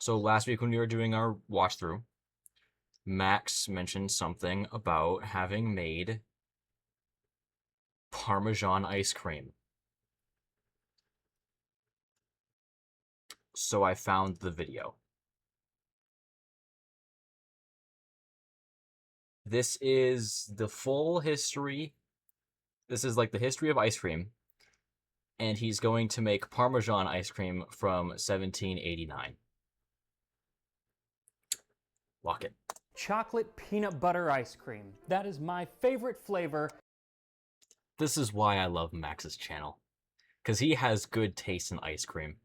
So last week when we were doing our watch through, Max mentioned something about having made Parmesan ice cream. So I found the video. This is the full history. This is like the history of ice cream. And he's going to make Parmesan ice cream from 1789. Lock it. Chocolate peanut butter ice cream. That is my favorite flavor. This is why I love Max's channel. Because he has good taste in ice cream.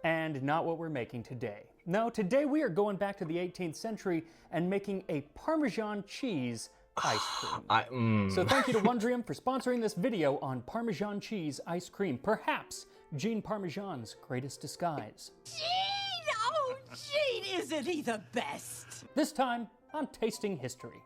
And not what we're making today. No, today we are going back to the 18th century and making a Parmesan cheese ice cream. So thank you to Wondrium for sponsoring this video on Parmesan cheese ice cream. Perhaps Gene Parmesan's greatest disguise. Gene! Oh, Gene, isn't he the best? This time on Tasting History.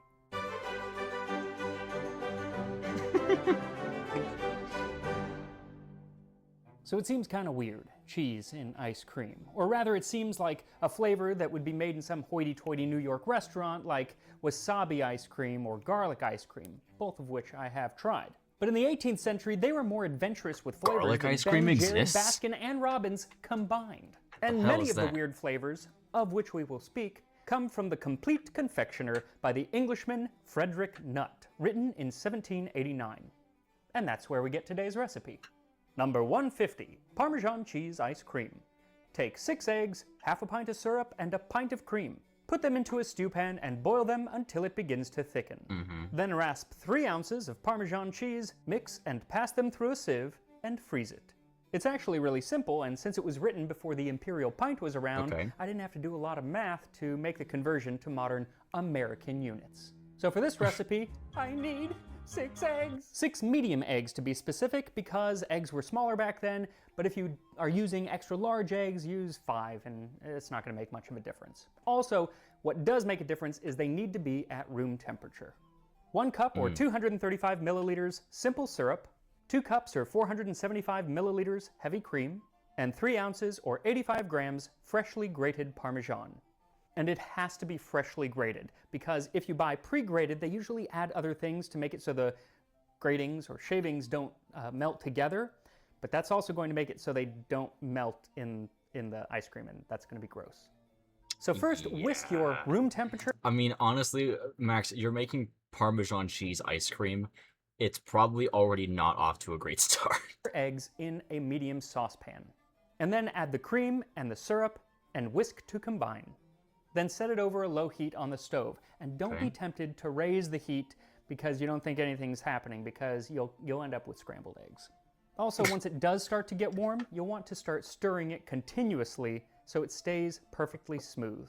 So it seems kind of weird, cheese in ice cream. Or rather, it seems like a flavor that would be made in some hoity-toity New York restaurant like wasabi ice cream or garlic ice cream, both of which I have tried. But in the 18th century, they were more adventurous with flavors Garlic than ice cream Ben, Jerry, exists? Baskin, and Robbins combined. And hell many is of the that? weird flavors, of which we will speak, come from The Complete Confectioner by the Englishman Frederick Nutt, written in 1789. And that's where we get today's recipe. Number 150, Parmesan cheese ice cream. Take 6 eggs, half a pint of syrup, and a pint of cream. Put them into a stew pan and boil them until it begins to thicken. Then rasp 3 ounces of Parmesan cheese, mix and pass them through a sieve, and freeze it. It's actually really simple, and since it was written before the imperial pint was around, I didn't have to do a lot of math to make the conversion to modern American units. So for this recipe, I need 6 eggs. 6 medium eggs to be specific, because eggs were smaller back then, but if you are using extra large eggs, use 5, and it's not going to make much of a difference. Also, what does make a difference is they need to be at room temperature. 1 cup or 235 milliliters simple syrup, 2 cups or 475 milliliters heavy cream, and 3 ounces or 85 grams freshly grated Parmesan. And it has to be freshly grated, because if you buy pre-grated, they usually add other things to make it so the gratings or shavings don't melt together, but that's also going to make it so they don't melt in the ice cream, and that's going to be gross. So first, whisk your room temperature. I mean, honestly, Max, you're making Parmesan cheese ice cream. It's probably already not off to a great start. Eggs in a medium saucepan. And then add the cream and the syrup and whisk to combine. Then set it over a low heat on the stove. And don't be tempted to raise the heat because you don't think anything's happening, because you'll end up with scrambled eggs. Also, once it does start to get warm, you'll want to start stirring it continuously so it stays perfectly smooth.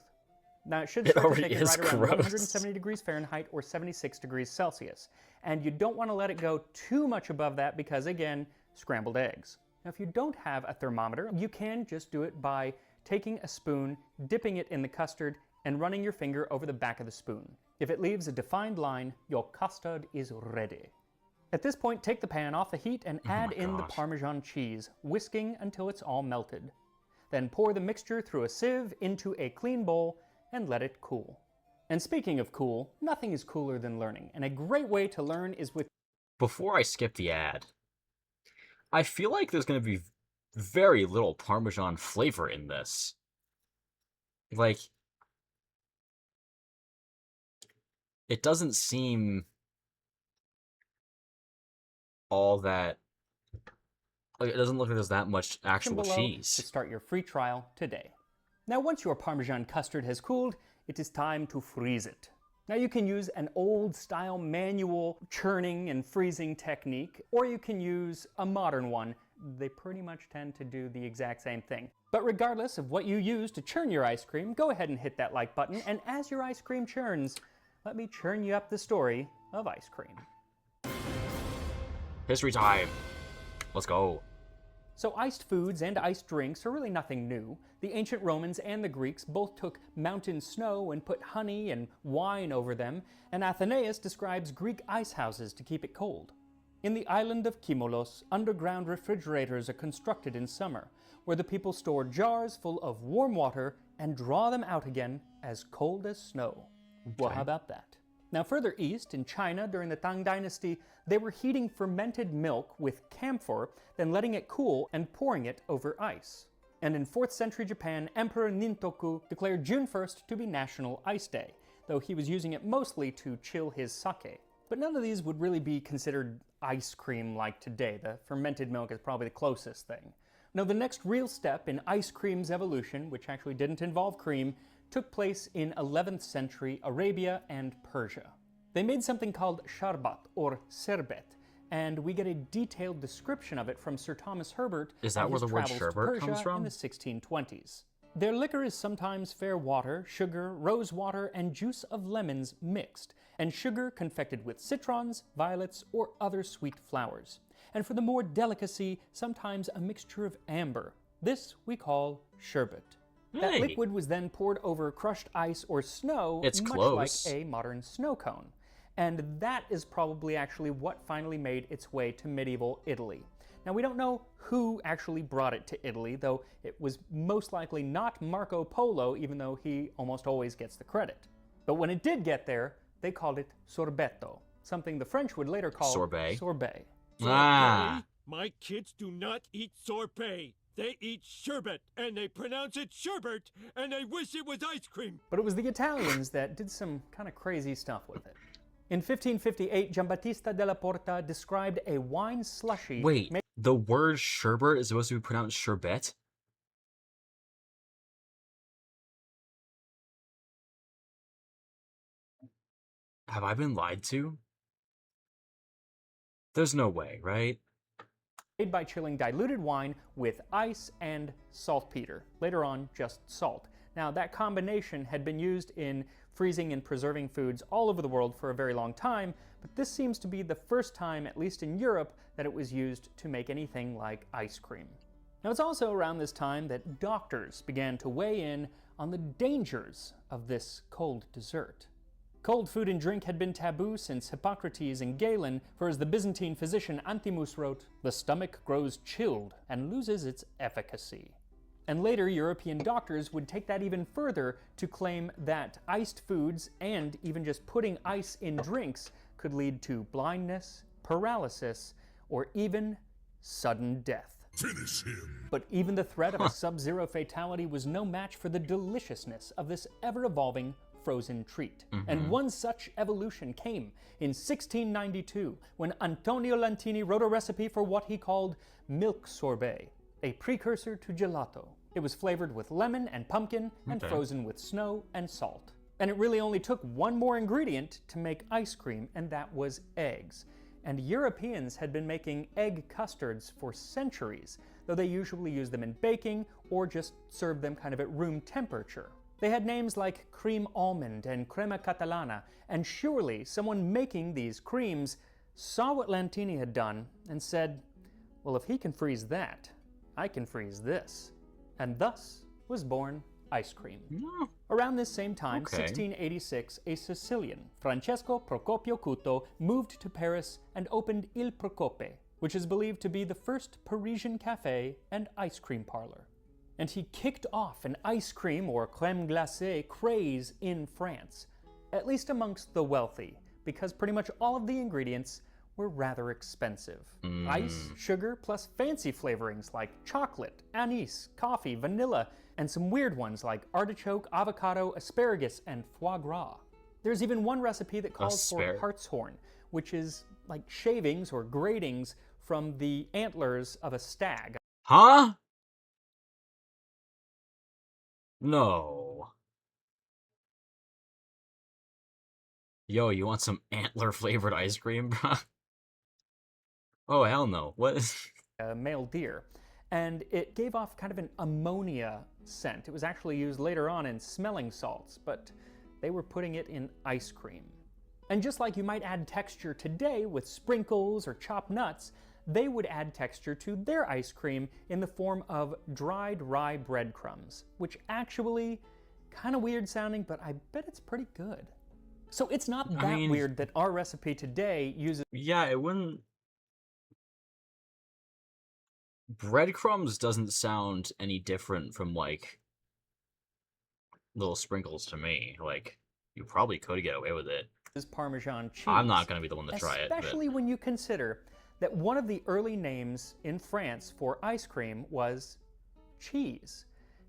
Now, it should start to take it right around 170 degrees Fahrenheit or 76 degrees Celsius. And you don't want to let it go too much above that because, again, scrambled eggs. Now, if you don't have a thermometer, you can just do it by taking a spoon, dipping it in the custard, and running your finger over the back of the spoon. If it leaves a defined line, your custard is ready. At this point, take the pan off the heat and add in the Parmesan cheese, whisking until it's all melted. Then pour the mixture through a sieve into a clean bowl and let it cool. And speaking of cool, nothing is cooler than learning, and a great way to learn is with... Before I skip the ad, I feel like there's going to be very little Parmesan flavor in this. Like, it doesn't seem all that... Like, it doesn't look like there's that much actual cheese. To start your free trial today. Now, once your Parmesan custard has cooled, it is time to freeze it. Now, you can use an old-style manual churning and freezing technique, or you can use a modern one. They pretty much tend to do the exact same thing. But regardless of what you use to churn your ice cream, go ahead and hit that like button, and as your ice cream churns, let me churn you up the story of ice cream. History time. Let's go. So iced foods and iced drinks are really nothing new. The ancient Romans and the Greeks both took mountain snow and put honey and wine over them, and Athenaeus describes Greek ice houses to keep it cold. In the island of Kimolos, underground refrigerators are constructed in summer, where the people store jars full of warm water and draw them out again as cold as snow. Well, how about that? Now, further east, in China, during the Tang Dynasty, they were heating fermented milk with camphor, then letting it cool and pouring it over ice. And in 4th century Japan, Emperor Nintoku declared June 1st to be National Ice Day, though he was using it mostly to chill his sake. But none of these would really be considered ice cream like today. The fermented milk is probably the closest thing. No, the next real step in ice cream's evolution, which actually didn't involve cream, took place in 11th century Arabia and Persia. They made something called sharbat, or serbet, and we get a detailed description of it from Sir Thomas Herbert. Is that where the word travels to sherbet Persia comes from? in the 1620s. Their liquor is sometimes fair water, sugar, rose water, and juice of lemons mixed, and sugar confected with citrons, violets, or other sweet flowers. And for the more delicacy, sometimes a mixture of amber. This we call sherbet. That Hey. liquid was then poured over crushed ice or snow, It's much close. like a modern snow cone. And that is probably actually what finally made its way to medieval Italy. Now, we don't know who actually brought it to Italy, though it was most likely not Marco Polo, even though he almost always gets the credit. But when it did get there, they called it sorbetto, something the French would later call Sorbet. sorbet. Ah. My kids do not eat sorbet. They eat sherbet, and they pronounce it sherbet, and they wish it was ice cream. But it was the Italians that did some kind of crazy stuff with it. In 1558, Giambattista della Porta described a wine slushy Wait, the word sherbet is supposed to be pronounced sherbet? Have I been lied to? There's no way, right? made by chilling diluted wine with ice and saltpeter, later on just salt. Now, that combination had been used in freezing and preserving foods all over the world for a very long time, but this seems to be the first time, at least in Europe, that it was used to make anything like ice cream. Now, it's also around this time that doctors began to weigh in on the dangers of this cold dessert. Cold food and drink had been taboo since Hippocrates and Galen, for as the Byzantine physician Antimus wrote, "The stomach grows chilled and loses its efficacy." And later, European doctors would take that even further to claim that iced foods and even just putting ice in drinks could lead to blindness, paralysis, or even sudden death. Finish him. But even the threat of a sub-zero fatality was no match for the deliciousness of this ever-evolving frozen treat. And one such evolution came in 1692 when Antonio Lantini wrote a recipe for what he called milk sorbet, a precursor to gelato. It was flavored with lemon and pumpkin and frozen with snow and salt. And it really only took one more ingredient to make ice cream, and that was eggs. And Europeans had been making egg custards for centuries, though they usually used them in baking or just served them kind of at room temperature. They had names like cream almond and crema catalana, and surely someone making these creams saw what Lantini had done and said, well, if he can freeze that, I can freeze this. And thus was born ice cream. Around this same time, Okay. 1686, a Sicilian, Francesco Procopio Cuto, moved to Paris and opened Il Procope, which is believed to be the first Parisian cafe and ice cream parlor. And he kicked off an ice cream or crème glacée craze in France, at least amongst the wealthy, because pretty much all of the ingredients were rather expensive. Ice, sugar, plus fancy flavorings like chocolate, anise, coffee, vanilla, and some weird ones like artichoke, avocado, asparagus, and foie gras. There's even one recipe that calls for hartshorn, which is like shavings or gratings from the antlers of a stag. Huh? No. Yo, you want some antler flavored ice cream, bro? Oh, hell no. What is... A male deer, and it gave off kind of an ammonia scent. It was actually used later on in smelling salts, but they were putting it in ice cream. And just like you might add texture today with sprinkles or chopped nuts, they would add texture to their ice cream in the form of dried rye breadcrumbs, which actually, kind of weird sounding, but I bet it's pretty good. So it's not that weird that our recipe today uses... Yeah, it wouldn't... Breadcrumbs doesn't sound any different from, like, little sprinkles to me. Like, you probably could get away with it. Is Parmesan cheese. I'm not going to be the one to try it. Especially when you consider that one of the early names in France for ice cream was cheese.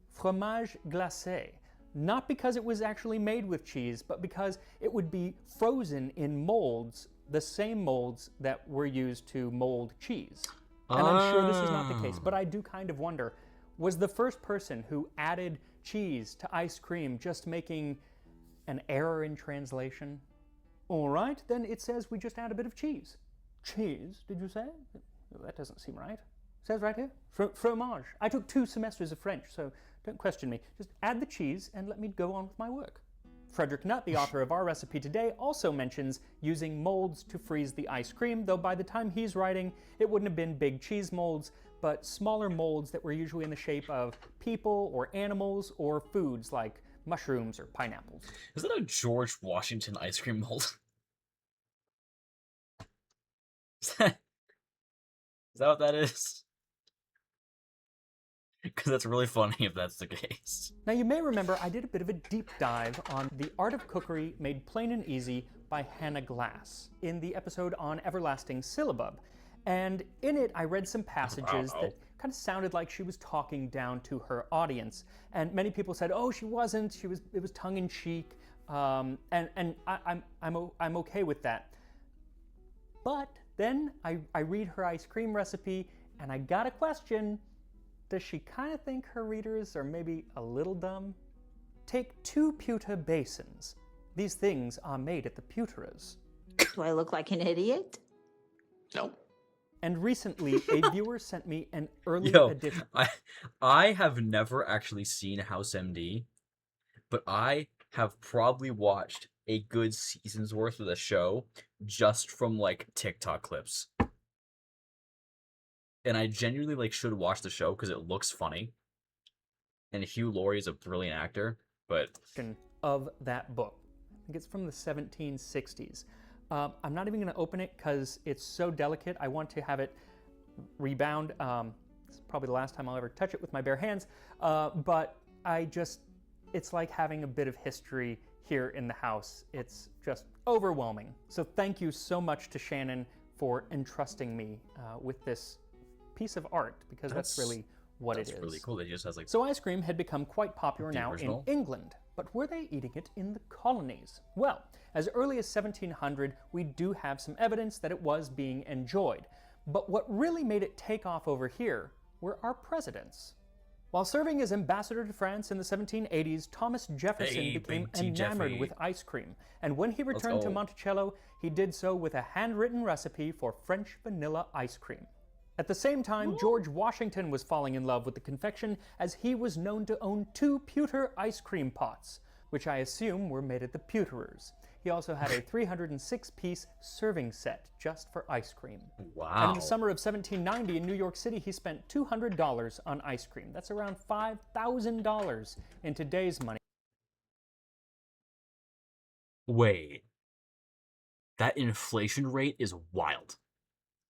Fromage glacé. Not because it was actually made with cheese, but because it would be frozen in molds, the same molds that were used to mold cheese. And I'm sure this is not the case, but I do kind of wonder, was the first person who added cheese to ice cream just making an error in translation? All right, then it says we just add a bit of cheese. Cheese, did you say? That doesn't seem right. It says right here, fromage. I took 2 semesters of French, so don't question me. Just add the cheese and let me go on with my work. Frederick Nutt, the author of our recipe today, also mentions using molds to freeze the ice cream, though by the time he's writing, it wouldn't have been big cheese molds, but smaller molds that were usually in the shape of people or animals or foods like mushrooms or pineapples. Is that a George Washington ice cream mold? Is that what that is? Because that's really funny if that's the case. Now you may remember I did a bit of a deep dive on The Art of Cookery Made Plain and Easy by Hannah Glass in the episode on everlasting syllabub. And in it I read some passages that kind of sounded like she was talking down to her audience. And many people said, oh, she wasn't, it was tongue-in-cheek, and I'm okay with that. But then I read her ice cream recipe and I got a question. Does she kind of think her readers are maybe a little dumb? Take 2 pewter basins. These things are made at the pewterers. Do I look like an idiot? No. And recently, a viewer sent me an early edition. I have never actually seen House MD, but I have probably watched a good season's worth of the show just from, like, TikTok clips. And I genuinely should watch the show because it looks funny. And Hugh Laurie is a brilliant actor, but... Of that book. I think it's from the 1760s. I'm not even going to open it because it's so delicate. I want to have it rebound. It's probably the last time I'll ever touch it with my bare hands. But it's like having a bit of history here in the house. It's just overwhelming. So thank you so much to Shannon for entrusting me with this piece of art, because that's really what it is. That's really cool that he just has So ice cream had become quite popular now in England, but were they eating it in the colonies? Well, as early as 1700, we do have some evidence that it was being enjoyed. But what really made it take off over here were our presidents. While serving as ambassador to France in the 1780s, Thomas Jefferson became enamored with ice cream. And when he returned to Monticello, he did so with a handwritten recipe for French vanilla ice cream. At the same time, George Washington was falling in love with the confection, as he was known to own 2 pewter ice cream pots, which I assume were made at the pewterers. He also had a 306-piece serving set just for ice cream. Wow. And in the summer of 1790 in New York City, he spent $200 on ice cream. That's around $5,000 in today's money. Wait. That inflation rate is wild.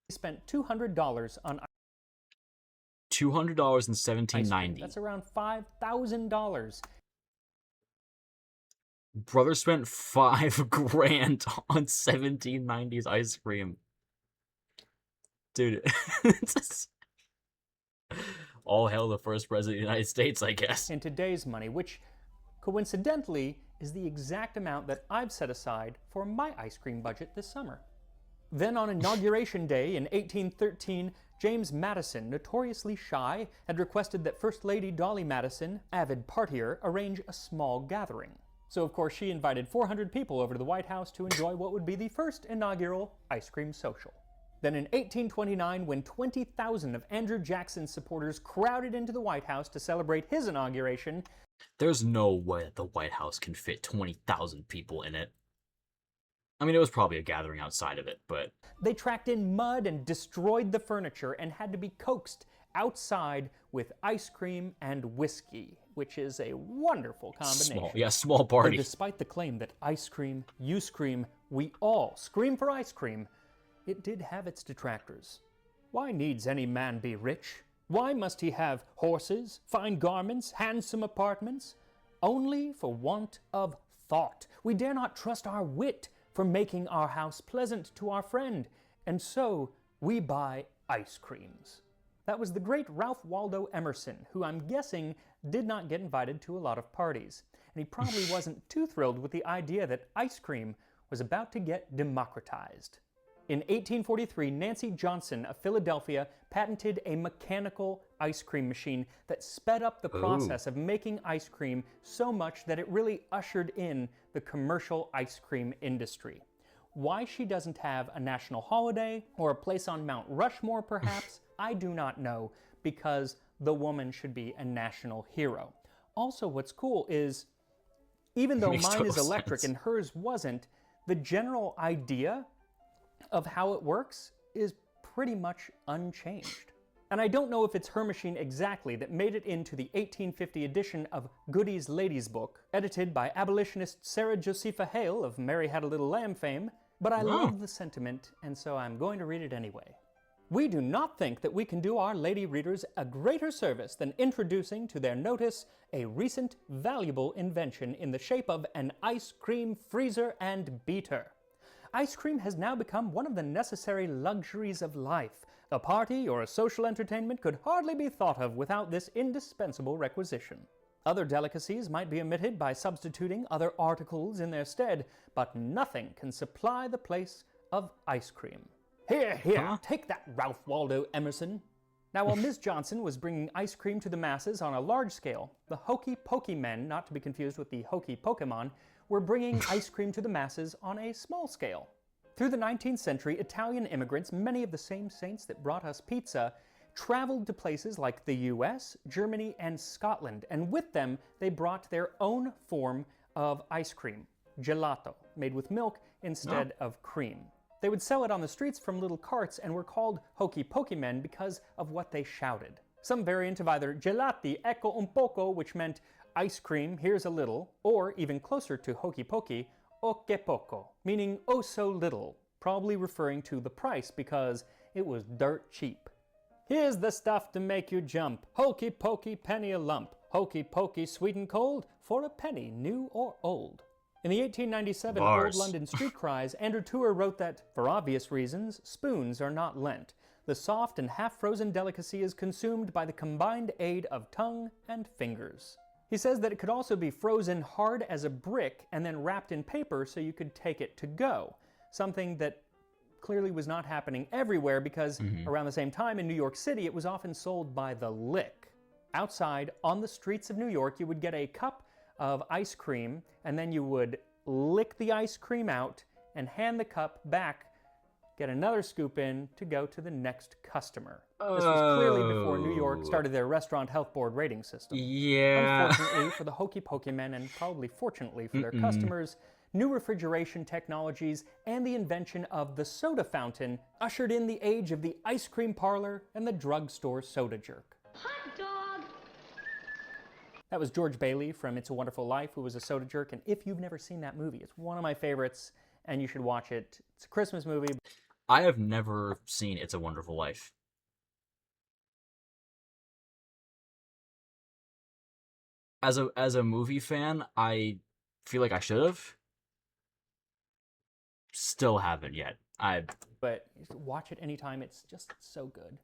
He spent $200 on $200 in 1790. That's around $5,000. Brother spent $5,000 on 1790s ice cream. Dude, all hail the first president of the United States, I guess. In today's money, which coincidentally is the exact amount that I've set aside for my ice cream budget this summer. Then on Inauguration Day in 1813, James Madison, notoriously shy, had requested that First Lady Dolly Madison, avid partier, arrange a small gathering. So of course she invited 400 people over to the White House to enjoy what would be the first inaugural ice cream social. Then in 1829, when 20,000 of Andrew Jackson's supporters crowded into the White House to celebrate his inauguration... There's no way that the White House can fit 20,000 people in it. I mean, it was probably a gathering outside of it, but... They tracked in mud and destroyed the furniture and had to be coaxed outside with ice cream and whiskey, which is a wonderful combination. Small party. But despite the claim that ice cream, you scream, we all scream for ice cream, it did have its detractors. Why needs any man be rich? Why must he have horses, fine garments, handsome apartments? only for want of thought. We dare not trust our wit for making our house pleasant to our friend, and so we buy ice creams. That was the great Ralph Waldo Emerson, who I'm guessing did not get invited to a lot of parties. And he probably wasn't too thrilled with the idea that ice cream was about to get democratized. In 1843, Nancy Johnson of Philadelphia patented a mechanical ice cream machine that sped up the process of making ice cream so much that it really ushered in the commercial ice cream industry. Why she doesn't have a national holiday or a place on Mount Rushmore, perhaps, I do not know, because the woman should be a national hero. Also, what's cool is, even though mine is electric and hers wasn't, the general idea of how it works is pretty much unchanged. And I don't know if it's her machine exactly that made it into the 1850 edition of Goody's Lady's Book, edited by abolitionist Sarah Josepha Hale of Mary Had a Little Lamb fame, but I love the sentiment, and so I'm going to read it anyway. We do not think that we can do our lady readers a greater service than introducing to their notice a recent valuable invention in the shape of an ice cream freezer and beater. Ice cream has now become one of the necessary luxuries of life. A party or a social entertainment could hardly be thought of without this indispensable requisition. Other delicacies might be omitted by substituting other articles in their stead, but nothing can supply the place of ice cream. Here, take that, Ralph Waldo Emerson. Now, while Ms. Johnson was bringing ice cream to the masses on a large scale, the Hokey Pokey men, not to be confused with the Hokey Pokemon, were bringing ice cream to the masses on a small scale. Through the 19th century, Italian immigrants, many of the same saints that brought us pizza, traveled to places like the US, Germany, and Scotland, and with them they brought their own form of ice cream, gelato, made with milk instead of cream. They would sell it on the streets from little carts and were called Hokey Pokey men because of what they shouted. Some variant of either gelati, ecco un poco, which meant ice cream, here's a little, or even closer to Hokey Pokey, o che poco, meaning oh so little, probably referring to the price because it was dirt cheap. Here's the stuff to make you jump, Hokey Pokey penny a lump, Hokey Pokey sweet and cold, for a penny, new or old. In the 1897 Old London Street Cries, Andrew Tour wrote that, for obvious reasons, spoons are not lent. The soft and half-frozen delicacy is consumed by the combined aid of tongue and fingers. He says that it could also be frozen hard as a brick and then wrapped in paper so you could take it to go, something that clearly was not happening everywhere because around the same time in New York City it was often sold by the lick. Outside, on the streets of New York, you would get a cup of ice cream, and then you would lick the ice cream out and hand the cup back, get another scoop in to go to the next customer. This was clearly before New York started their Restaurant Health Board rating system. Yeah. Unfortunately for the Hokey Pokey men, and probably fortunately for their customers, new refrigeration technologies and the invention of the soda fountain ushered in the age of the ice cream parlor and the drugstore soda jerk. Hot dog! That was George Bailey from It's a Wonderful Life, who was a soda jerk, and if you've never seen that movie, it's one of my favorites, and you should watch it. It's a Christmas movie. I have never seen It's a Wonderful Life. As a movie fan, I feel like I should have. Still haven't yet. But watch it anytime, it's just so good.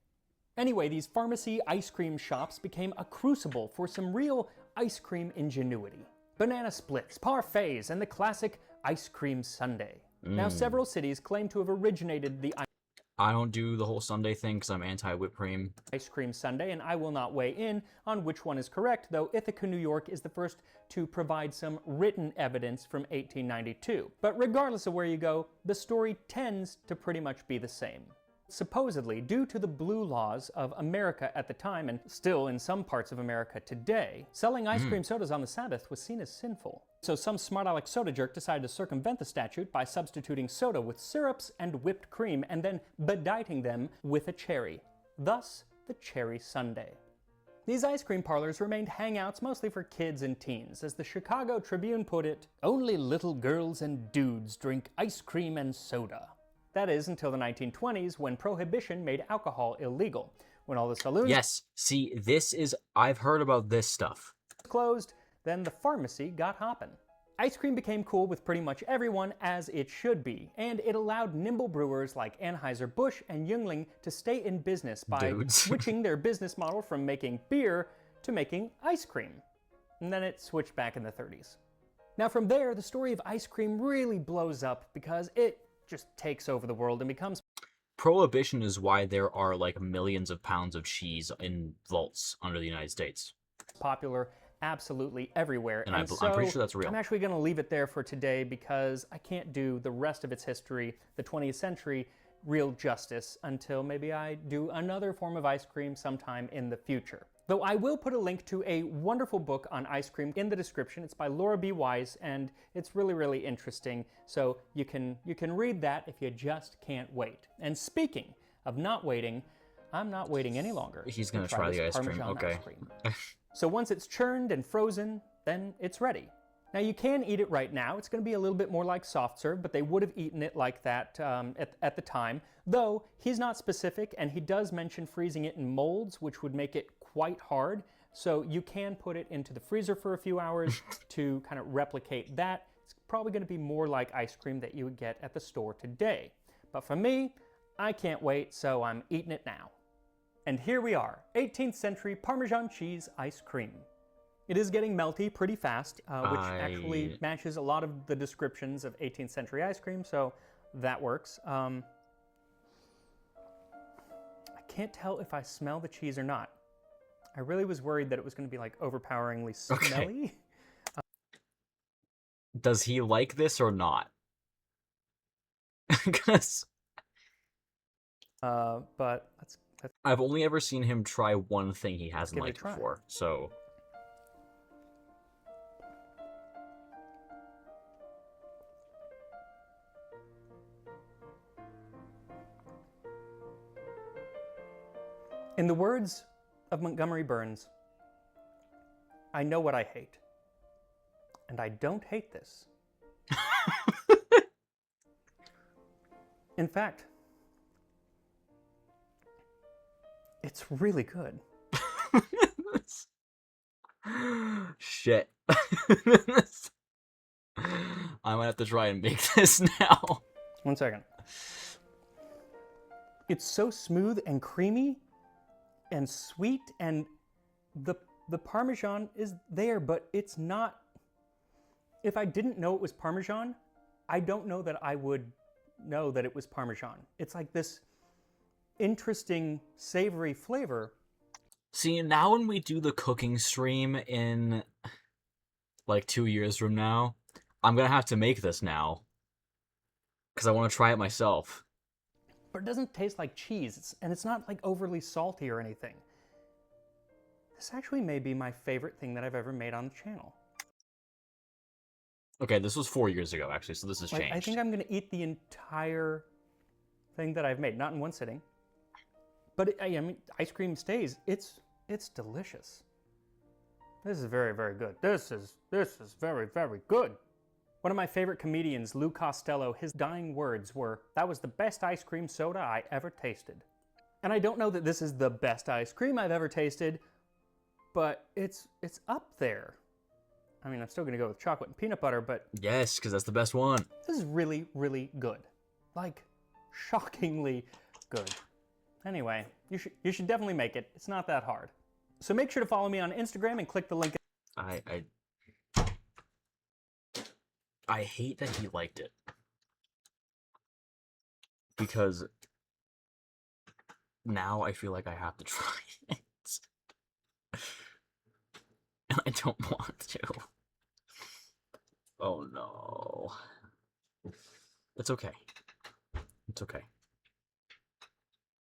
Anyway, these pharmacy ice cream shops became a crucible for some real ice cream ingenuity. Banana splits, parfaits, and the classic ice cream sundae. Now, several cities claim to have originated the I don't do the whole Sunday thing because I'm anti-whipped cream. ice cream sundae, and I will not weigh in on which one is correct, though Ithaca, New York is the first to provide some written evidence from 1892. But regardless of where you go, the story tends to pretty much be the same. Supposedly, due to the blue laws of America at the time, and still in some parts of America today, selling ice cream sodas on the Sabbath was seen as sinful. So some smart aleck soda jerk decided to circumvent the statute by substituting soda with syrups and whipped cream and then bedighting them with a cherry. Thus, the cherry sundae. These ice cream parlors remained hangouts mostly for kids and teens. As the Chicago Tribune put it, only little girls and dudes drink ice cream and soda. That is, until the 1920s, when Prohibition made alcohol illegal. When all the saloons Yes, see, I've heard about this stuff. closed, then the pharmacy got hoppin'. Ice cream became cool with pretty much everyone, as it should be, and it allowed nimble brewers like Anheuser-Busch and Yuengling to stay in business by switching their business model from making beer to making ice cream. And then it switched back in the 30s. Now from there, the story of ice cream really blows up because it just takes over the world and becomes Prohibition is why there are like millions of pounds of cheese in vaults under the United States. popular absolutely everywhere. And I'm pretty sure that's real. I'm actually going to leave it there for today because I can't do the rest of its history, the 20th century, real justice until maybe I do another form of ice cream sometime in the future. Though I will put a link to a wonderful book on ice cream in the description. It's by Laura B. Wise, and it's really, really interesting. So you can read that if you just can't wait. And speaking of not waiting, I'm not waiting any longer. He's gonna try the this ice cream. Parmesan Okay. ice cream. So once it's churned and frozen, then it's ready. Now you can eat it right now. It's going to be a little bit more like soft serve, but they would have eaten it like that at the time. Though he's not specific, and he does mention freezing it in molds, which would make it quite hard. So you can put it into the freezer for a few hours to kind of replicate that. It's probably going to be more like ice cream that you would get at the store today. But for me, I can't wait, so I'm eating it now. And here we are, 18th century Parmesan cheese ice cream. It is getting melty pretty fast, which actually matches a lot of the descriptions of 18th century ice cream, so that works. I can't tell if I smell the cheese or not. I really was worried that it was going to be like overpoweringly smelly. Does he like this or not? Because but let's I've only ever seen him try one thing he hasn't give it a liked try. before, so... In the words of Montgomery Burns, I know what I hate, and I don't hate this. In fact, it's really good. Shit. I might have to try and make this now. 1 second. It's so smooth and creamy and sweet, and the Parmesan is there, but it's not... If I didn't know it was Parmesan, I don't know that I would know that it was Parmesan. It's like this interesting savory flavor. See, now when we do the cooking stream in like 2 years from now, I'm gonna have to make this now. Because I want to try it myself. But it doesn't taste like cheese, and it's not like overly salty or anything. This actually may be my favorite thing that I've ever made on the channel. Okay, this was 4 years ago, actually, so this has Like, changed. I think I'm going to eat the entire thing that I've made, not in one sitting. But I mean, ice cream stays. It's delicious. This is very, very good. This is very, very good. One of my favorite comedians, Lou Costello, his dying words were, "That was the best ice cream soda I ever tasted." And I don't know that this is the best ice cream I've ever tasted, but it's up there. I mean, I'm still gonna go with chocolate and peanut butter, but Yes, because that's the best one. this is really, really good. Like, shockingly good. Anyway, you should definitely make it. It's not that hard. So make sure to follow me on Instagram and click the link. I hate that he liked it. Because now I feel like I have to try it. And I don't want to. Oh no. It's okay. It's okay.